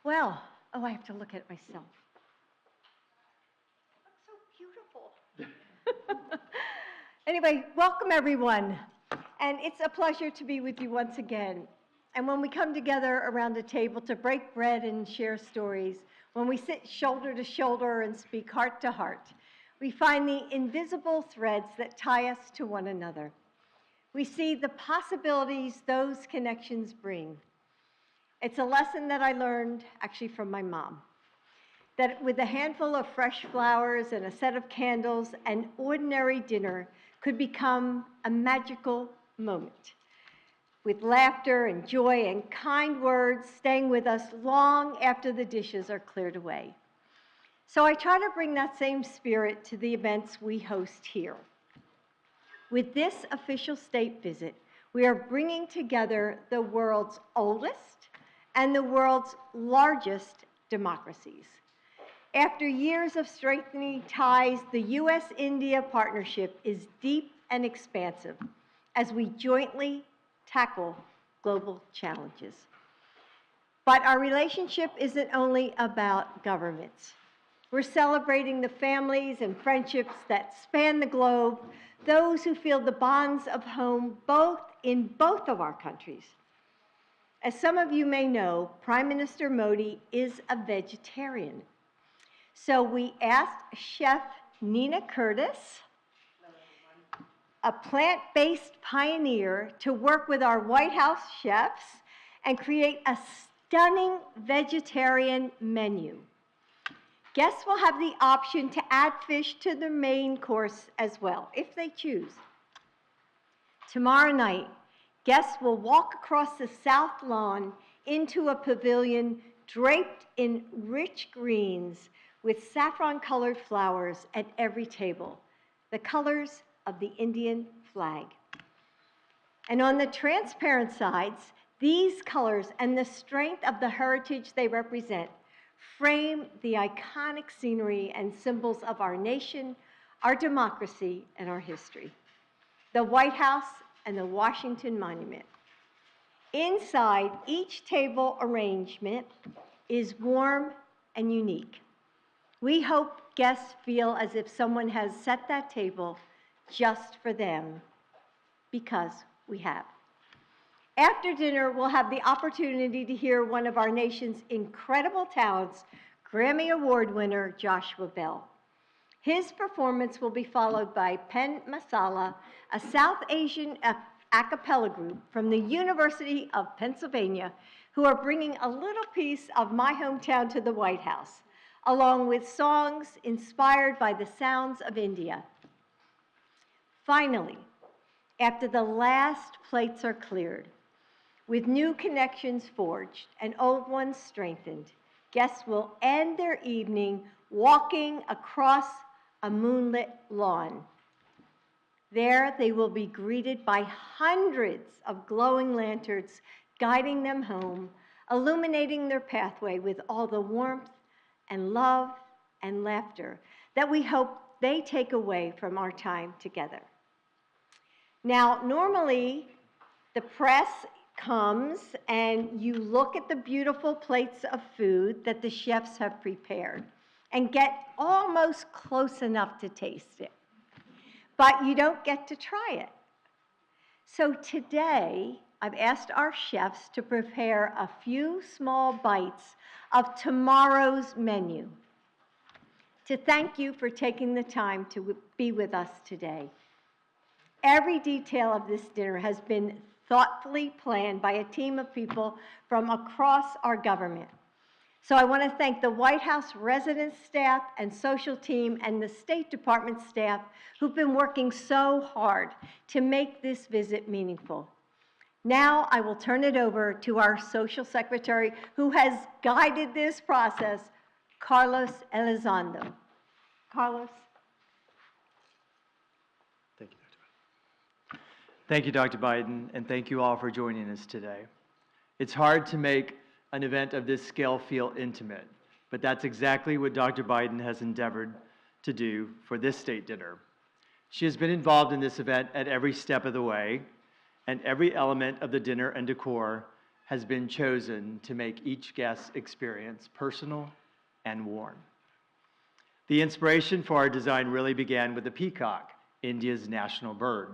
Well, oh, I have to look at it myself. It looks so beautiful. Anyway, welcome everyone. And it's a pleasure to be with you once again. And when we come together around a table to break bread and share stories, when we sit shoulder to shoulder and speak heart to heart, we find the invisible threads that tie us to one another. We see the possibilities those connections bring. It's a lesson that I learned actually from my mom, that with a handful of fresh flowers and a set of candles, an ordinary dinner could become a magical moment, with laughter and joy and kind words staying with us long after the dishes are cleared away. So I try to bring that same spirit to the events we host here. With this official state visit, we are bringing together the world's oldest and the world's largest democracies. After years of strengthening ties, the U.S.-India partnership is deep and expansive as we jointly tackle global challenges. But our relationship isn't only about governments. We're celebrating the families and friendships that span the globe, those who feel the bonds of home in both of our countries. As some of you may know, Prime Minister Modi is a vegetarian. So we asked Chef Nina Curtis, a plant-based pioneer, to work with our White House chefs and create a stunning vegetarian menu. Guests will have the option to add fish to the main course as well, if they choose. Tomorrow night, guests will walk across the south lawn into a pavilion draped in rich greens with saffron-colored flowers at every table, the colors of the Indian flag. And on the transparent sides, these colors and the strength of the heritage they represent frame the iconic scenery and symbols of our nation, our democracy, and our history. The White House and the Washington Monument. Inside, each table arrangement is warm and unique. We hope guests feel as if someone has set that table just for them, because we have. After dinner, we'll have the opportunity to hear one of our nation's incredible talents, Grammy Award winner Joshua Bell. His performance will be followed by Pen Masala, a South Asian a cappella group from the University of Pennsylvania, who are bringing a little piece of my hometown to the White House, along with songs inspired by the sounds of India. Finally, after the last plates are cleared, with new connections forged and old ones strengthened, guests will end their evening walking across a moonlit lawn. There, they will be greeted by hundreds of glowing lanterns guiding them home, illuminating their pathway with all the warmth and love and laughter that we hope they take away from our time together. Now, normally, the press comes and you look at the beautiful plates of food that the chefs have prepared and get almost close enough to taste it. But you don't get to try it. So today, I've asked our chefs to prepare a few small bites of tomorrow's menu to thank you for taking the time to be with us today. Every detail of this dinner has been thoughtfully planned by a team of people from across our government. So I want to thank the White House residence staff and social team and the State Department staff who've been working so hard to make this visit meaningful. Now I will turn it over to our social secretary who has guided this process, Carlos Elizondo. Carlos. Thank you, Dr. Biden. Thank you, Dr. Biden, and thank you all for joining us today. It's hard to make an event of this scale feel intimate, but that's exactly what Dr. Biden has endeavored to do for this state dinner. She has been involved in this event at every step of the way, and every element of the dinner and decor has been chosen to make each guest's experience personal and warm. The inspiration for our design really began with the peacock, India's national bird.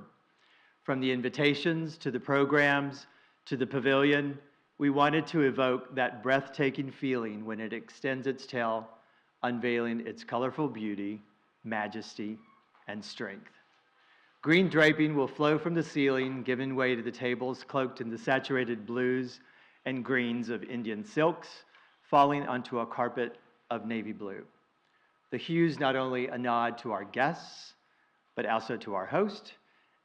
From the invitations to the programs to the pavilion, we wanted to evoke that breathtaking feeling when it extends its tail, unveiling its colorful beauty, majesty, and strength. Green draping will flow from the ceiling, giving way to the tables cloaked in the saturated blues and greens of Indian silks, falling onto a carpet of navy blue. The hues not only a nod to our guests, but also to our host,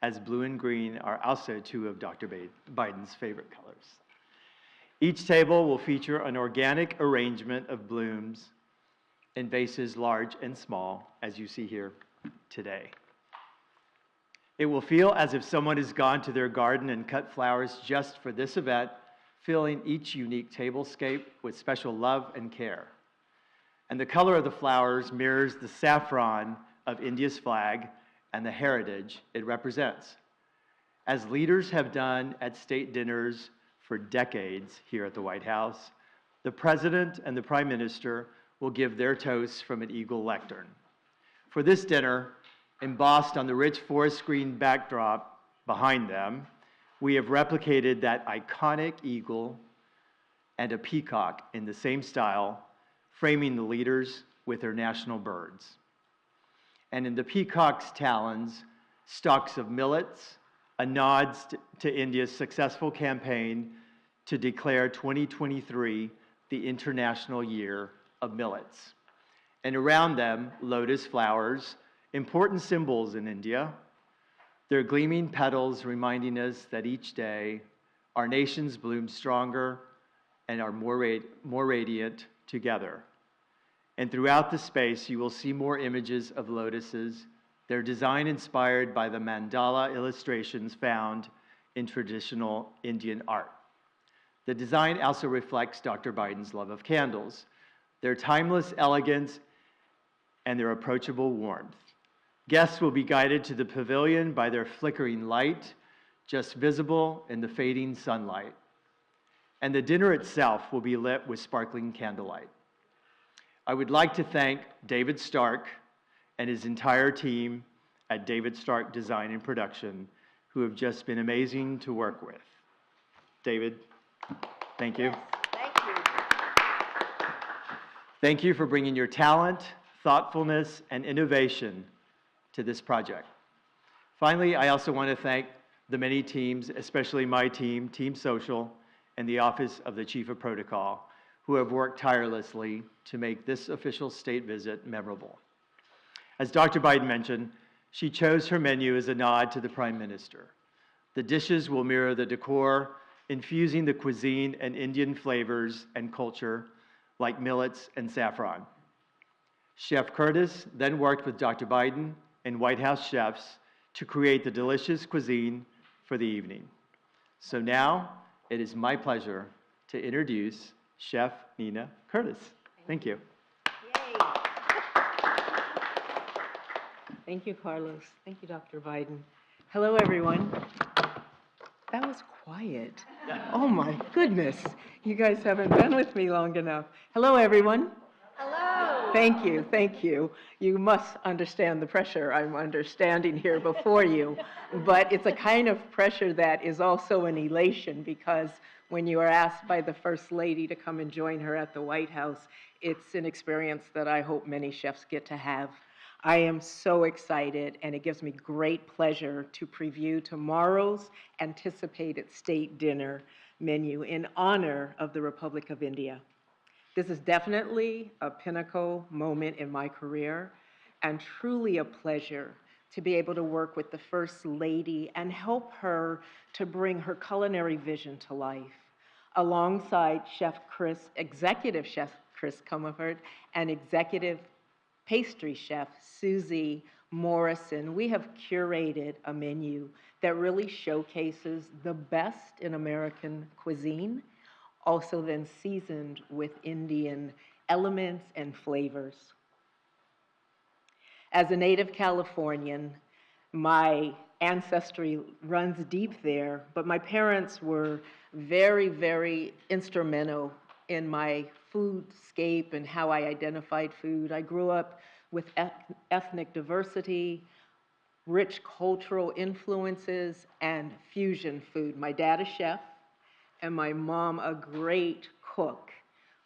as blue and green are also two of Dr. Biden's favorite colors. Each table will feature an organic arrangement of blooms in vases large and small, as you see here today. It will feel as if someone has gone to their garden and cut flowers just for this event, filling each unique tablescape with special love and care. And the color of the flowers mirrors the saffron of India's flag and the heritage it represents. As leaders have done at state dinners for decades here at the White House, the President and the Prime Minister will give their toasts from an eagle lectern. For this dinner, embossed on the rich forest green backdrop behind them, we have replicated that iconic eagle and a peacock in the same style, framing the leaders with their national birds. And in the peacock's talons, stalks of millets, a nod to India's successful campaign to declare 2023 the International Year of Millets. And around them, lotus flowers, important symbols in India, their gleaming petals reminding us that each day our nations bloom stronger and are more radiant together. And throughout the space, you will see more images of lotuses, their design inspired by the mandala illustrations found in traditional Indian art. The design also reflects Dr. Biden's love of candles, their timeless elegance, and their approachable warmth. Guests will be guided to the pavilion by their flickering light, just visible in the fading sunlight. And the dinner itself will be lit with sparkling candlelight. I would like to thank David Stark and his entire team at David Stark Design and Production, who have just been amazing to work with. David, thank you. Yes, thank you. Thank you for bringing your talent, thoughtfulness, and innovation to this project. Finally, I also want to thank the many teams, especially my team, Team Social, and the Office of the Chief of Protocol, who have worked tirelessly to make this official state visit memorable. As Dr. Biden mentioned, she chose her menu as a nod to the Prime Minister. The dishes will mirror the decor, infusing the cuisine and Indian flavors and culture like millets and saffron. Chef Curtis then worked with Dr. Biden and White House chefs to create the delicious cuisine for the evening. So now it is my pleasure to introduce Chef Nina Curtis. Thank you. Yay. Thank you, Carlos. Thank you, Dr. Biden. Hello, everyone. That was quiet. Oh, my goodness. You guys haven't been with me long enough. Hello, everyone. Hello. Thank you, thank you. You must understand the pressure I'm understanding here before you. But it's a kind of pressure that is also an elation, because when you are asked by the First Lady to come and join her at the White House, it's an experience that I hope many chefs get to have. I am so excited, and it gives me great pleasure to preview tomorrow's anticipated state dinner menu in honor of the Republic of India. This is definitely a pinnacle moment in my career, and truly a pleasure to be able to work with the First Lady and help her to bring her culinary vision to life, alongside Executive Chef Chris Comerford and Executive Pastry Chef Susie Morrison. We have curated a menu that really showcases the best in American cuisine, also then seasoned with Indian elements and flavors. As a native Californian, my ancestry runs deep there, but my parents were very, very instrumental in my foodscape and how I identified food. I grew up with ethnic diversity, rich cultural influences, and fusion food. My dad a chef, and my mom a great cook,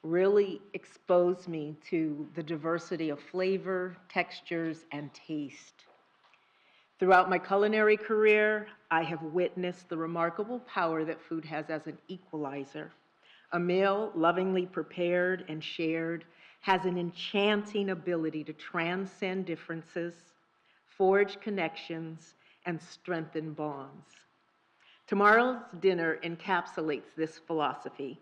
really exposed me to the diversity of flavor, textures, and taste. Throughout my culinary career, I have witnessed the remarkable power that food has as an equalizer. A meal lovingly prepared and shared has an enchanting ability to transcend differences, forge connections, and strengthen bonds. Tomorrow's dinner encapsulates this philosophy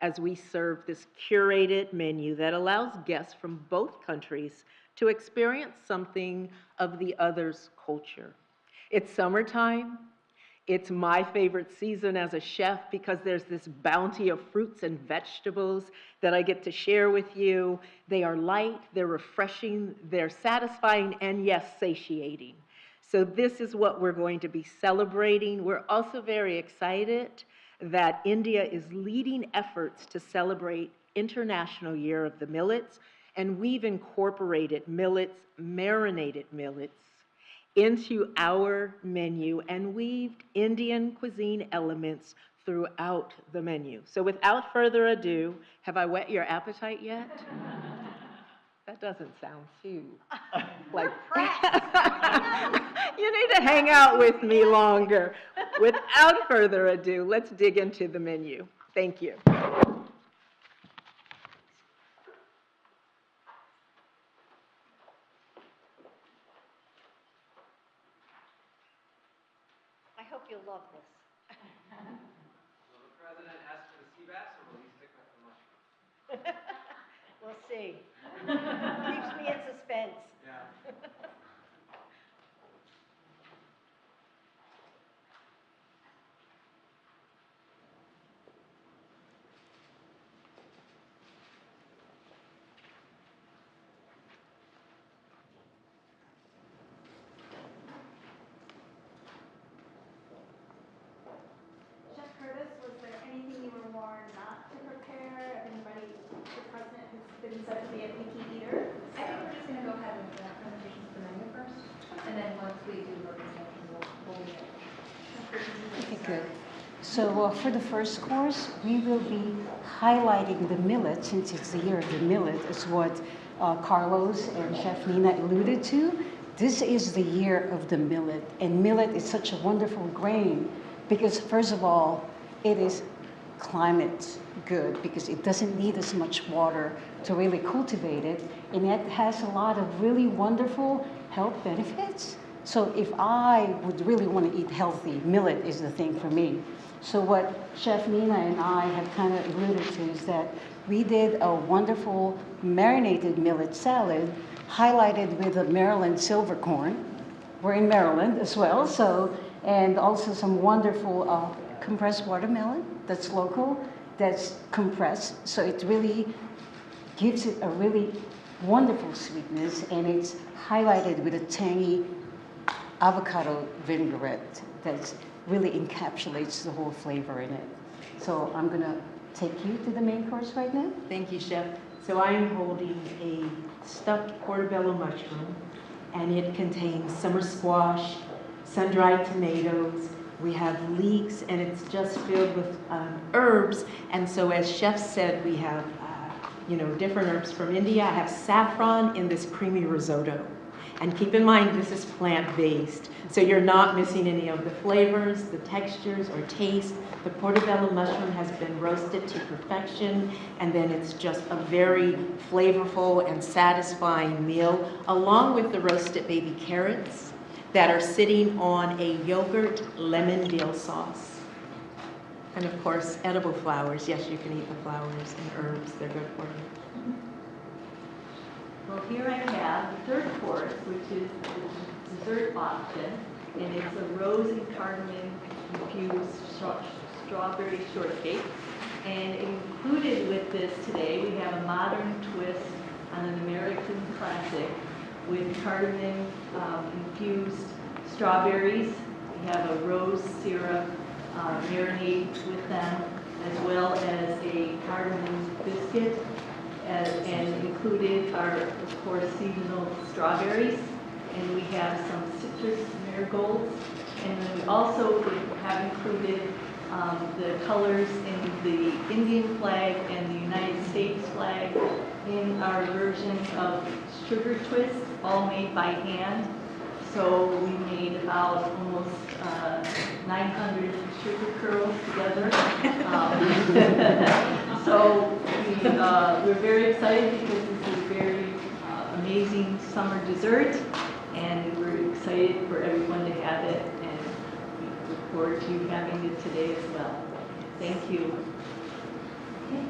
as we serve this curated menu that allows guests from both countries to experience something of the other's culture. It's summertime. It's my favorite season as a chef because there's this bounty of fruits and vegetables that I get to share with you. They are light, they're refreshing, they're satisfying, and yes, satiating. So this is what we're going to be celebrating. We're also very excited that India is leading efforts to celebrate International Year of the Millets, and we've incorporated millets, marinated millets, into our menu and weaved Indian cuisine elements throughout the menu. So without further ado, have I whet your appetite yet? That doesn't sound too like you need to hang out with me longer. Without further ado, let's dig into the menu. Thank you. I hope you'll love this. Will the president ask for the sea bass, or will he stick with the mushroom? We'll see. Keeps me in suspense. Yeah. Chef Curtis, was there anything you were warned not to prepare? If anybody, the president has been said to be a picky eater? I think we're just gonna go ahead with the presentations of the menu first, and then once we do the presentation, we'll be there. Okay, good. So for the first course, we will be highlighting the millet, since it's the year of the millet, is what Carlos and Chef Nina alluded to. This is the year of the millet, and millet is such a wonderful grain because, first of all, it is climate good because it doesn't need as much water to really cultivate it, and it has a lot of really wonderful health benefits. So if I would really want to eat healthy, millet is the thing for me. So what Chef Nina and I have kind of alluded to is that we did a wonderful marinated millet salad highlighted with a Maryland silver corn. We're in Maryland as well, so, and also some wonderful compressed watermelon that's local, that's compressed. So it really gives it a really wonderful sweetness, and it's highlighted with a tangy avocado vinaigrette that really encapsulates the whole flavor in it. So I'm gonna take you to the main course right now. Thank you, Chef. So I am holding a stuffed portobello mushroom, and it contains summer squash, sun-dried tomatoes. We have leeks, and it's just filled with herbs. And so as Chef said, we have different herbs from India. I have saffron in this creamy risotto. And keep in mind, this is plant-based, so you're not missing any of the flavors, the textures, or taste. The portobello mushroom has been roasted to perfection, and then it's just a very flavorful and satisfying meal, along with the roasted baby carrots that are sitting on a yogurt lemon dill sauce. And of course, edible flowers. Yes, you can eat the flowers and herbs, they're good for you. Well, here I have the third course, which is the dessert option, and it's a rose and cardamom infused strawberry shortcake. And included with this today, we have a modern twist on an American classic with cardamom infused strawberries we have a rose syrup marinade with them, as well as a cardamom biscuit, and included are, of course, seasonal strawberries, and we have some citrus marigolds, and then we also have included the colors in the Indian flag and the United States flag in our version of sugar twist, all made by hand. So we made about almost 900 sugar curls together. So we're very excited because this is a very amazing summer dessert, and we're excited for everyone to have it, and we look forward to you having it today as well. Thank you. Okay.